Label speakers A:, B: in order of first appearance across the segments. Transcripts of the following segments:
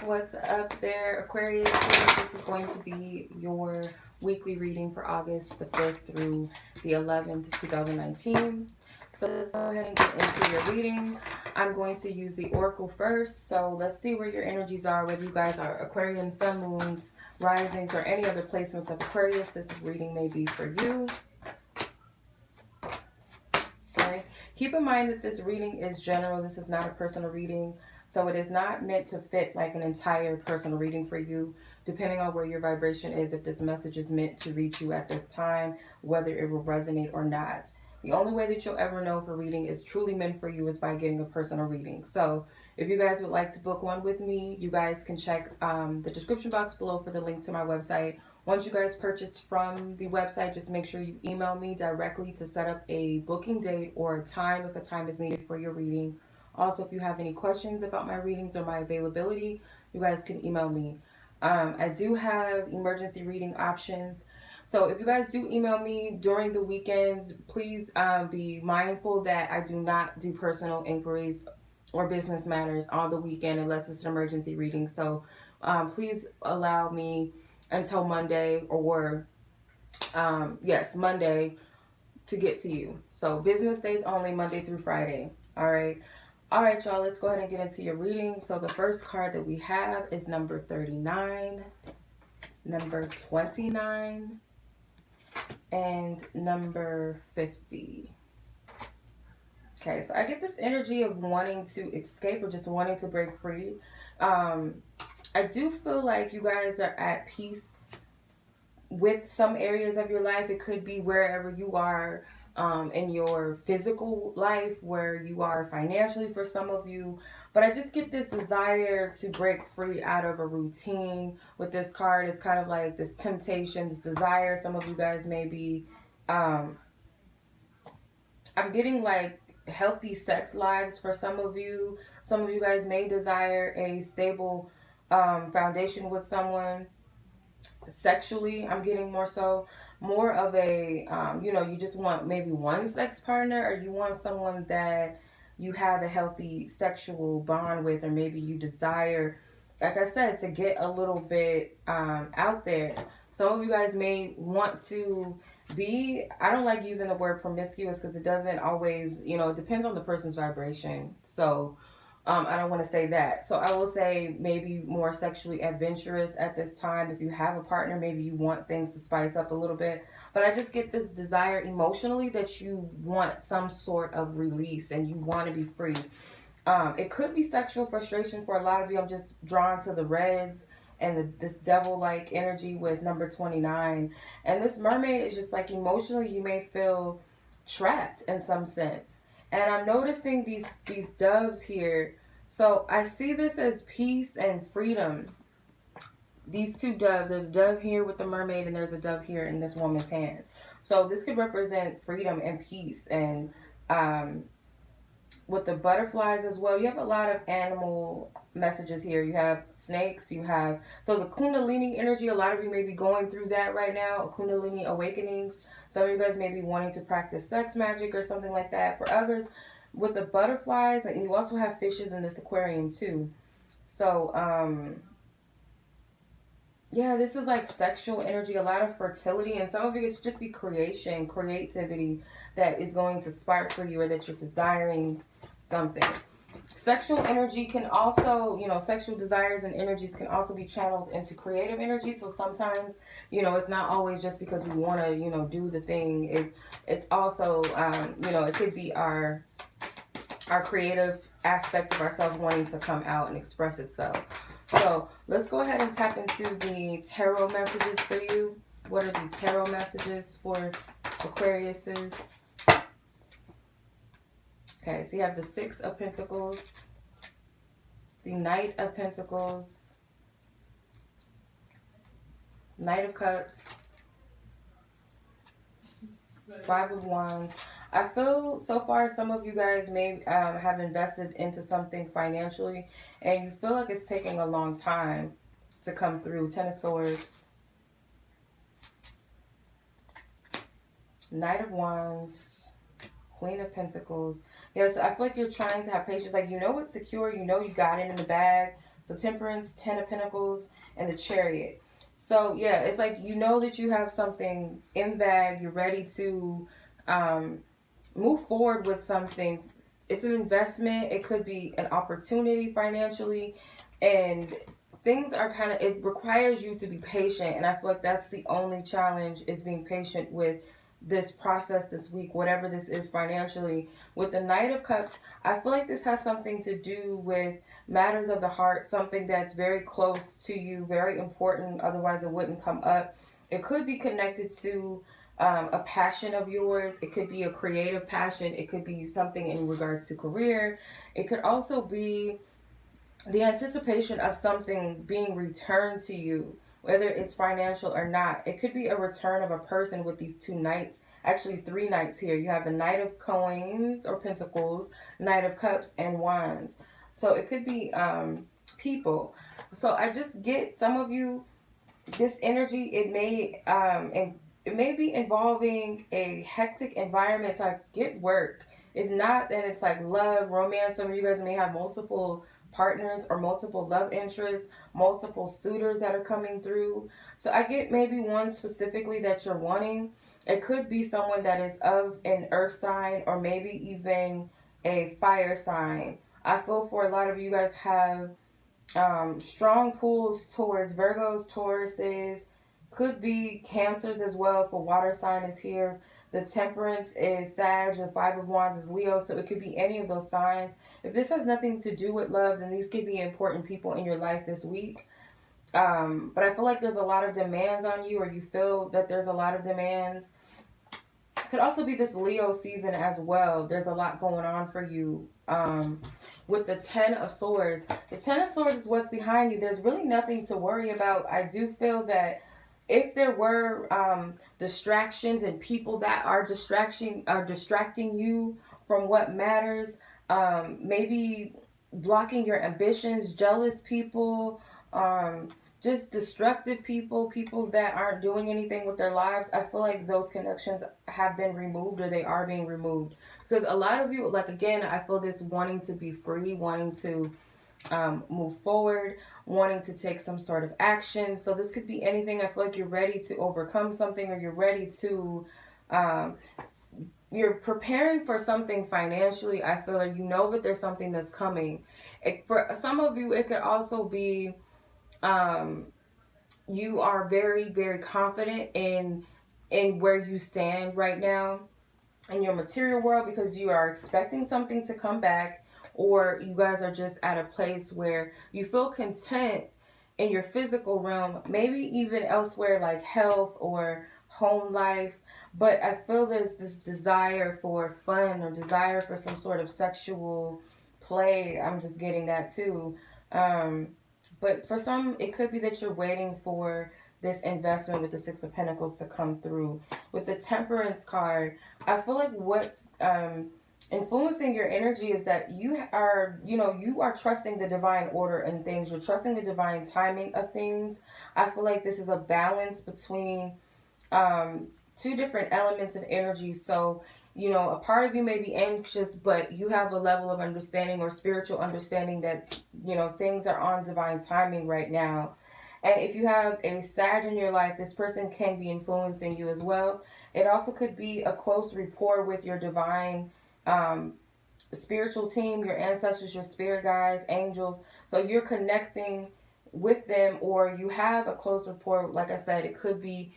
A: What's up there, Aquarius? This is going to be your weekly reading for August the 5th through the 11th, 2019. So let's go ahead and get into your reading. I'm going to use the Oracle first. So let's see where your energies are, whether you guys are Aquarian, Sun, Moons, Risings, or any other placements of Aquarius. This reading may be for you. Okay. Keep in mind that this reading is general. This is not a personal reading. So it is not meant to fit like an entire personal reading for you, depending on where your vibration is, if this message is meant to reach you at this time, whether it will resonate or not. The only way that you'll ever know if a reading is truly meant for you is by getting a personal reading. So if you guys would like to book one with me, you guys can check the description box below for the link to my website. Once you guys purchase from the website, just make sure you email me directly to set up a booking date or a time if a time is needed for your reading. Also, if you have any questions about my readings or my availability, you guys can email me. I do have emergency reading options. So if you guys do email me during the weekends, please be mindful that I do not do personal inquiries or business matters on the weekend unless it's an emergency reading. So please allow me until Monday or, yes, Monday to get to you. So business days only, Monday through Friday. All right. All right, y'all, let's go ahead and get into your reading. So the first card that we have is number 39, number 29, and number 50. Okay, so I get this energy of wanting to escape or just wanting to break free. I do feel like you guys are at peace with some areas of your life. It could be wherever you are in your physical life, where you are financially for some of you. But I just get this desire to break free out of a routine with this card. It's kind of like this temptation, this desire. Some of you guys may be, I'm getting like healthy sex lives for some of you. Some of you guys may desire a stable foundation with someone. Sexually, I'm getting more of a you just want maybe one sex partner, or you want someone that you have a healthy sexual bond with, or maybe you desire, like I said, to get a little bit out there. Some of you guys may want to be, I don't like using the word promiscuous because it doesn't always, it depends on the person's vibration. So I don't want to say that. So I will say maybe more sexually adventurous at this time. If you have a partner, maybe you want things to spice up a little bit. But I just get this desire emotionally that you want some sort of release and you want to be free. It could be sexual frustration for a lot of you. I'm just drawn to the reds and this devil-like energy with number 29. And this mermaid is just like emotionally you may feel trapped in some sense. And I'm noticing these doves here. So I see this as peace and freedom. These two doves, there's a dove here with the mermaid and there's a dove here in this woman's hand. So this could represent freedom and peace. And with the butterflies as well, you have a lot of animal messages here. You have snakes, you have, so the Kundalini energy, a lot of you may be going through that right now, Kundalini awakenings. Some of you guys may be wanting to practice sex magic or something like that. For others, with the butterflies, and you also have fishes in this aquarium too. So, yeah, this is like sexual energy, a lot of fertility, and some of you, it's just be creativity that is going to spark for you, or that you're desiring something. Sexual energy can also, sexual desires and energies can also be channeled into creative energy. So sometimes, it's not always just because we want to, do the thing. It's also, it could be our creative aspect of ourselves wanting to come out and express itself. So let's go ahead and tap into the tarot messages for you. What are the tarot messages for Aquariuses? Okay, so you have the Six of Pentacles, the Knight of Pentacles, Knight of Cups, Five of Wands. I feel so far some of you guys may have invested into something financially and you feel like it's taking a long time to come through. Ten of Swords, Knight of Wands, Queen of Pentacles. Yes, I feel like you're trying to have patience. Like, it's secure. You got it in the bag. So Temperance, Ten of Pentacles, and the Chariot. So yeah, it's like you know that you have something in bag. You're ready to move forward with something. It's an investment. It could be an opportunity financially, and things are kind of, it requires you to be patient, and I feel like that's the only challenge, is being patient with this process this week, whatever this is financially. With the Knight of Cups, I feel like this has something to do with matters of the heart, something that's very close to you, very important, otherwise it wouldn't come up. It could be connected to a passion of yours. It could be a creative passion. It could be something in regards to career. It could also be the anticipation of something being returned to you, whether it's financial or not. It could be a return of a person with these two knights. Actually, three knights here. You have the Knight of Coins or Pentacles, Knight of Cups, and Wands. So it could be people. So I just get some of you, this energy, it may and it may be involving a hectic environment. So I get work. If not, then it's like love, romance. Some of you guys may have multiple partners or multiple love interests, multiple suitors that are coming through. So I get maybe one specifically that you're wanting. It could be someone that is of an earth sign or maybe even a fire sign. I feel for a lot of you guys have strong pulls towards Virgos, Tauruses, could be Cancers as well. For water sign is here. The Temperance is Sag. The Five of Wands is Leo. So it could be any of those signs. If this has nothing to do with love, then these could be important people in your life this week. But I feel like there's a lot of demands on you, or you feel that there's a lot of demands. It could also be this Leo season as well. There's a lot going on for you. With the Ten of Swords. The Ten of Swords is what's behind you. There's really nothing to worry about. I do feel that if there were distractions and people that are distracting you from what matters, maybe blocking your ambitions, jealous people, just destructive people, people that aren't doing anything with their lives, I feel like those connections have been removed, or they are being removed. Because a lot of you, like, again, I feel this wanting to be free, wanting to move forward, wanting to take some sort of action. So this could be anything. I feel like you're ready to overcome something, or you're ready to you're preparing for something financially. I feel like you know that there's something that's coming. For some of you, it could also be you are very, very confident in where you stand right now in your material world, because you are expecting something to come back, or you guys are just at a place where you feel content in your physical realm, maybe even elsewhere like health or home life. But I feel there's this desire for fun, or desire for some sort of sexual play. I'm just getting that too. But for some, it could be that you're waiting for this investment with the Six of Pentacles to come through. With the Temperance card, I feel like what's influencing your energy is that you are trusting the divine order in things. You're trusting the divine timing of things. I feel like this is a balance between two different elements and energy. So, a part of you may be anxious, but you have a level of understanding or spiritual understanding that, things are on divine timing right now. And if you have a Sag in your life, this person can be influencing you as well. It also could be a close rapport with your divine spiritual team, your ancestors, your spirit guides, angels. So you're connecting with them, or you have a close rapport. Like I said, it could be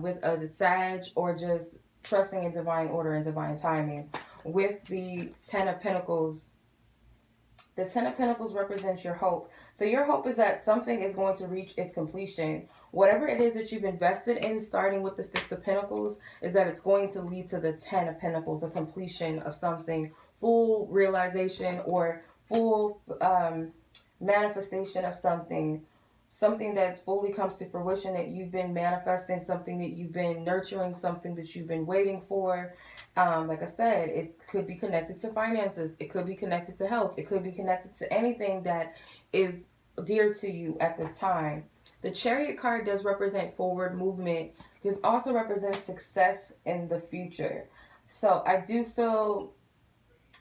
A: with a Sag, or just trusting in divine order and divine timing. With the Ten of Pentacles, the Ten of Pentacles represents your hope. So your hope is that something is going to reach its completion. Whatever it is that you've invested in, starting with the Six of Pentacles, is that it's going to lead to the Ten of Pentacles, a completion of something, full realization or full manifestation of something that fully comes to fruition, that you've been manifesting, something that you've been nurturing, something that you've been waiting for. Like I said, it could be connected to finances. It could be connected to health. It could be connected to anything that is dear to you at this time. The Chariot card does represent forward movement. This also represents success in the future. So I do feel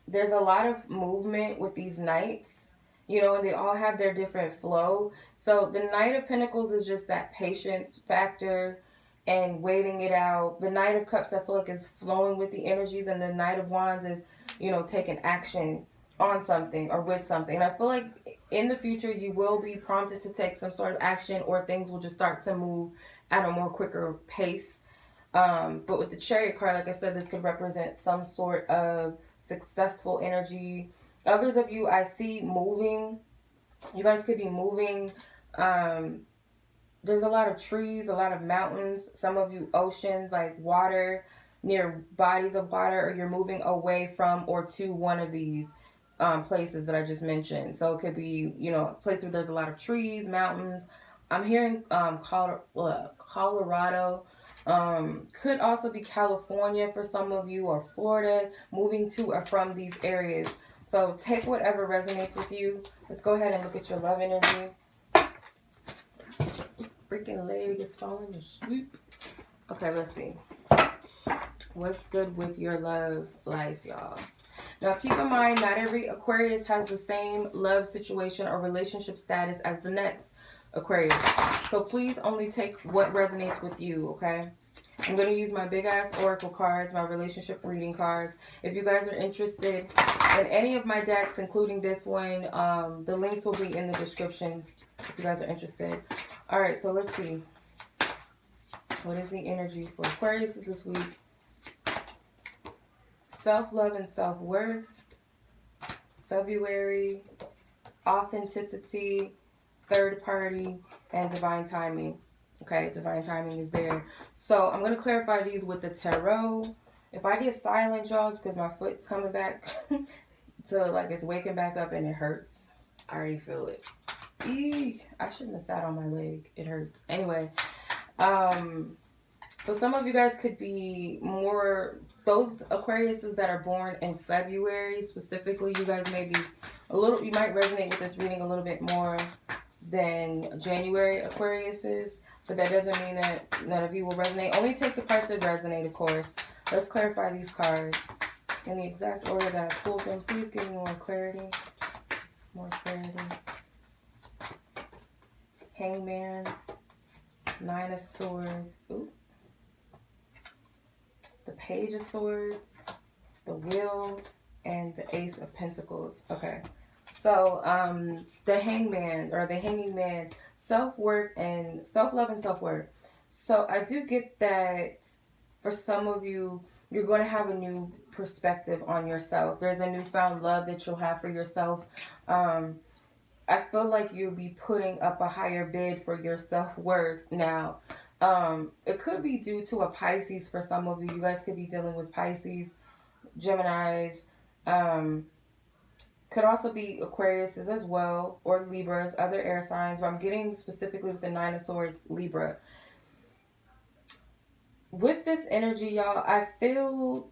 A: there's a lot of movement with these knights you know, and they all have their different flow. So the Knight of Pentacles is just that patience factor and waiting it out. The Knight of Cups, I feel like, is flowing with the energies, and the Knight of Wands is, you know, taking action on something or with something. And I feel like in the future you will be prompted to take some sort of action, or things will just start to move at a more quicker pace. But with the Chariot card, like I said, this could represent some sort of successful energy. Others of you I see moving. You guys could be moving. There's a lot of trees, a lot of mountains. Some of you oceans, like water, near bodies of water, or you're moving away from or to one of these places that I just mentioned. So it could be, you know, a place where there's a lot of trees, mountains. I'm hearing Colorado. Could also be California for some of you, or Florida, moving to or from these areas. So take whatever resonates with you. Let's go ahead and look at your love energy. Freaking leg is falling asleep. Okay, let's see. What's good with your love life, y'all? Now, keep in mind, not every Aquarius has the same love situation or relationship status as the next Aquarius. So please only take what resonates with you, okay? I'm going to use my big-ass oracle cards, my relationship reading cards. If you guys are interested in any of my decks, including this one, the links will be in the description if you guys are interested. All right, so let's see. What is the energy for Aquarius this week? Self-love and self-worth. February. Authenticity. Third party. And divine timing. Okay, divine timing is there. So I'm going to clarify these with the tarot. If I get silent, y'all, it's because my foot's coming back to, like, it's waking back up and it hurts. I already feel it. Eee, I shouldn't have sat on my leg. It hurts. Anyway, so some of you guys could be more, those Aquariuses that are born in February specifically, you guys may be a little, you might resonate with this reading a little bit more than January Aquariuses, but that doesn't mean that none of you will resonate. Only take the parts that resonate, of course. Let's clarify these cards in the exact order that I pulled them. Please give me more clarity. More clarity. Hangman, Nine of Swords, ooh. The Page of Swords, the Wheel, and the Ace of Pentacles. Okay, so the Hangman, or the Hanging Man, self-worth and self-love and self-worth. So I do get that for some of you, you're going to have a new perspective on yourself. There's a newfound love that you'll have for yourself. I feel like you'll be putting up a higher bid for your self-worth now. It could be due to a Pisces for some of you. You guys could be dealing with Pisces, Geminis. Could also be Aquariuses as well, or Libras, other air signs. But I'm getting specifically with the Nine of Swords, Libra. With this energy, y'all, I feel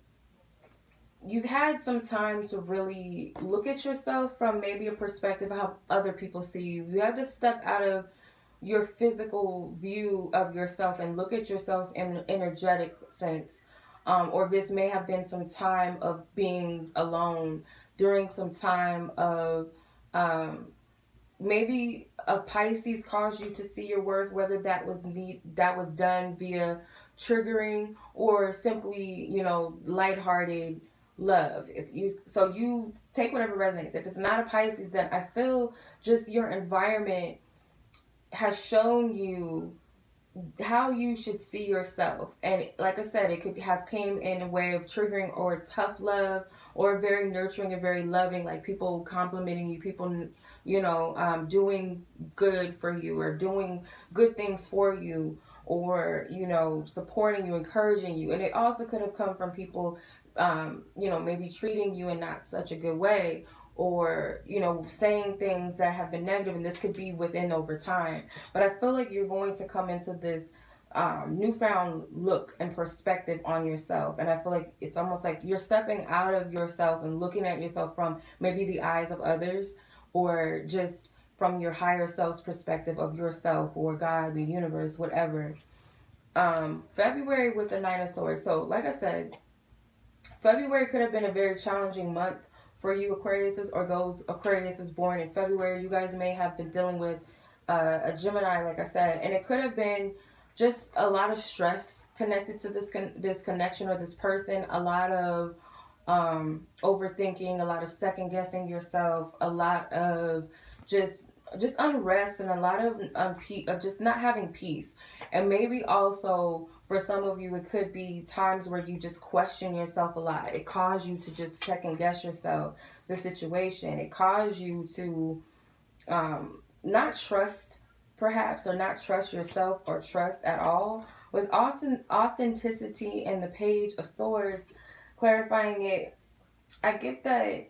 A: you've had some time to really look at yourself from maybe a perspective of how other people see you. You have to step out of your physical view of yourself and look at yourself in an energetic sense. Or this may have been some time of being alone, during some time of maybe a Pisces caused you to see your worth, whether that was done via triggering or simply, you know, lighthearted love. So you take whatever resonates. If it's not a Pisces, then I feel just your environment has shown you how you should see yourself. And like I said, it could have came in a way of triggering or tough love, or very nurturing and very loving, like people complimenting you, people, you know, doing good for you, or doing good things for you, or, you know, supporting you, encouraging you. And it also could have come from people, you know, maybe treating you in not such a good way, or, you know, saying things that have been negative, and this could be within over time. But I feel like you're going to come into this newfound look and perspective on yourself. And I feel like it's almost like you're stepping out of yourself and looking at yourself from maybe the eyes of others, or just from your higher self's perspective of yourself, or God, the universe, whatever. February with the Nine of Swords. So like I said, February could have been a very challenging month for you Aquariuses, or those Aquariuses born in February. You guys may have been dealing with a Gemini, like I said, and it could have been just a lot of stress connected to this connection or this person, a lot of overthinking, a lot of second guessing yourself, a lot of just unrest, and a lot of just not having peace. And maybe also for some of you it could be times where you just question yourself a lot. It caused you to just second guess yourself, the situation. It caused you to not trust, perhaps, or not trust yourself or trust at all. With authenticity and the Page of Swords clarifying it, I get that,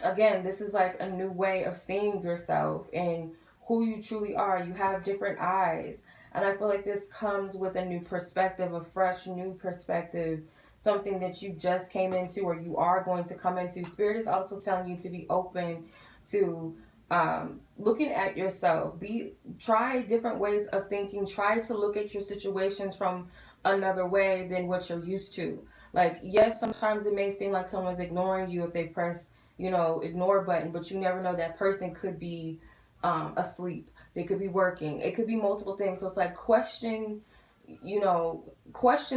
A: again, this is like a new way of seeing yourself and who you truly are. You have different eyes, and I feel like this comes with a new perspective, a fresh new perspective, something that you just came into or you are going to come into. Spirit is also telling you to be open to looking at yourself. Try different ways of thinking. Try to look at your situations from another way than what you're used to. Like, yes, sometimes it may seem like someone's ignoring you if they press, ignore button, but you never know, that person could be asleep. They could be working. It could be multiple things. So it's like question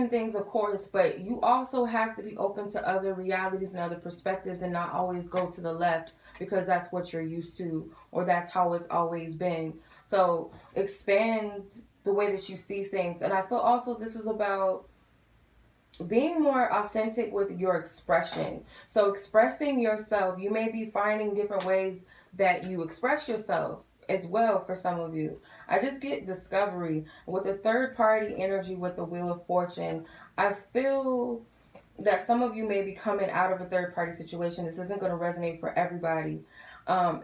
A: things, of course, but you also have to be open to other realities and other perspectives, and not always go to the left because that's what you're used to or that's how it's always been. So expand the way that you see things. And I feel also this is about being more authentic with your expression. So expressing yourself, you may be finding different ways that you express yourself as well. For some of you, I just get discovery with the third party energy with the Wheel of Fortune. I feel that some of you may be coming out of a third party situation. This isn't going to resonate for everybody.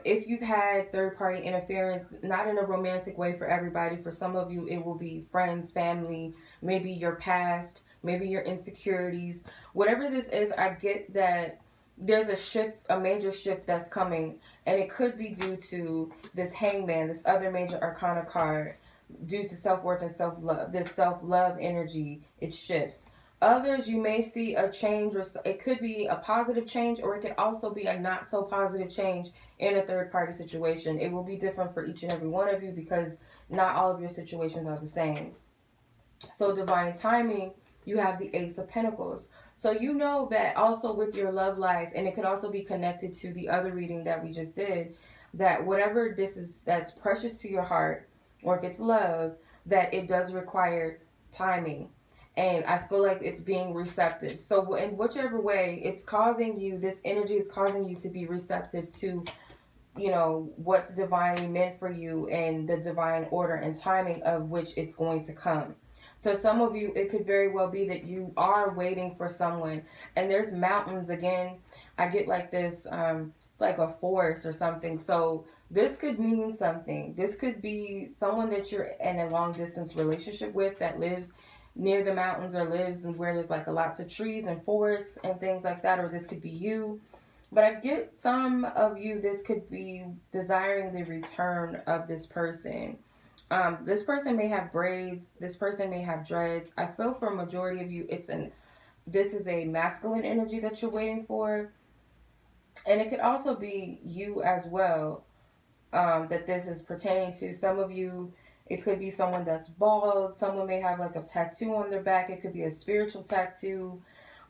A: If you've had third party interference, not in a romantic way for everybody. For some of you, it will be friends, family, maybe your past, maybe your insecurities. Whatever this is, I get that there's a shift, a major shift that's coming, and it could be due to this Hangman, this other major arcana card, due to self-worth and self-love. This self-love energy, it shifts. Others, you may see a change, or it could be a positive change, or it could also be a not so positive change in a third party situation. It will be different for each and every one of you because not all of your situations are the same. So divine timing, you have the Ace of Pentacles. So you know that also with your love life, and it could also be connected to the other reading that we just did, that whatever this is that's precious to your heart, or if it's love, that it does require timing. And I feel like it's being receptive. So in whichever way, it's causing you, this energy is causing you to be receptive to, what's divinely meant for you and the divine order and timing of which it's going to come. So some of you, it could very well be that you are waiting for someone. And there's mountains again. I get like this, it's like a forest or something. So this could mean something. This could be someone that you're in a long distance relationship with that lives near the mountains or lives where there's like lots of trees and forests and things like that. Or this could be you. But I get some of you, this could be desiring the return of this person. This person may have braids. This person may have dreads. I feel for a majority of you, this is a masculine energy that you're waiting for. And it could also be you as well, that this is pertaining to. Some of you, it could be someone that's bald. Someone may have like a tattoo on their back. It could be a spiritual tattoo.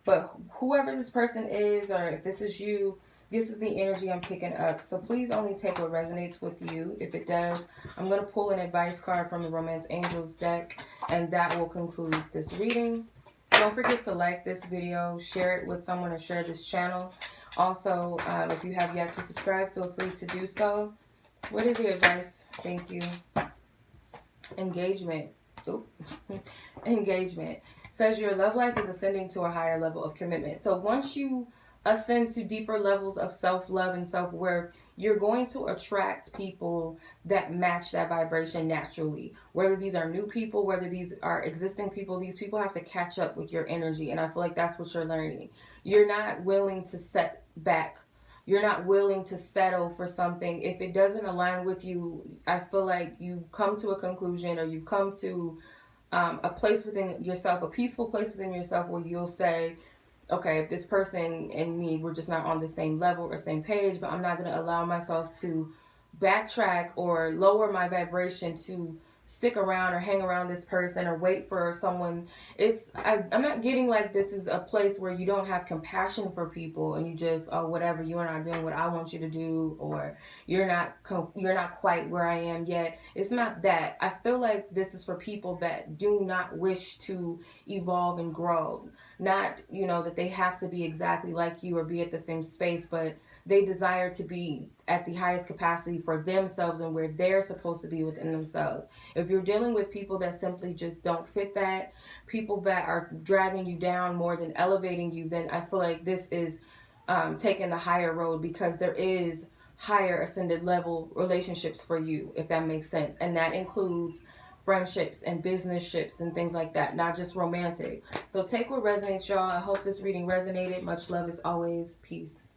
A: But whoever this person is, or if this is you, this is the energy I'm picking up. So please only take what resonates with you. If it does, I'm going to pull an advice card from the Romance Angels deck, and that will conclude this reading. Don't forget to like this video, share it with someone, or share this channel. Also, if you have yet to subscribe, feel free to do so. What is the advice? Thank you. Engagement. Ooh. Engagement. Says your love life is ascending to a higher level of commitment. So once you ascend to deeper levels of self-love and self-worth, you're going to attract people that match that vibration naturally. Whether these are new people, whether these are existing people, these people have to catch up with your energy. And I feel like that's what you're learning. You're not willing to set back. You're not willing to settle for something. If it doesn't align with you, I feel like you've come to a conclusion, or you've come to a place within yourself, a peaceful place within yourself, where you'll say, okay, if this person and me, we're just not on the same level or same page, but I'm not going to allow myself to backtrack or lower my vibration to stick around or hang around this person or wait for someone. I'm not getting like this is a place where you don't have compassion for people and you just, oh, whatever, you are not doing what I want you to do, or you're not quite where I am yet. It's not that. I feel like this is for people that do not wish to evolve and grow. Not, that they have to be exactly like you or be at the same space, but they desire to be at the highest capacity for themselves and where they're supposed to be within themselves. If you're dealing with people that simply just don't fit that, people that are dragging you down more than elevating you, then I feel like this is taking the higher road, because there is higher ascended level relationships for you, if that makes sense. And that includes friendships and business ships and things like that, not just romantic. So take what resonates, y'all. I hope this reading resonated. Much love as always. Peace.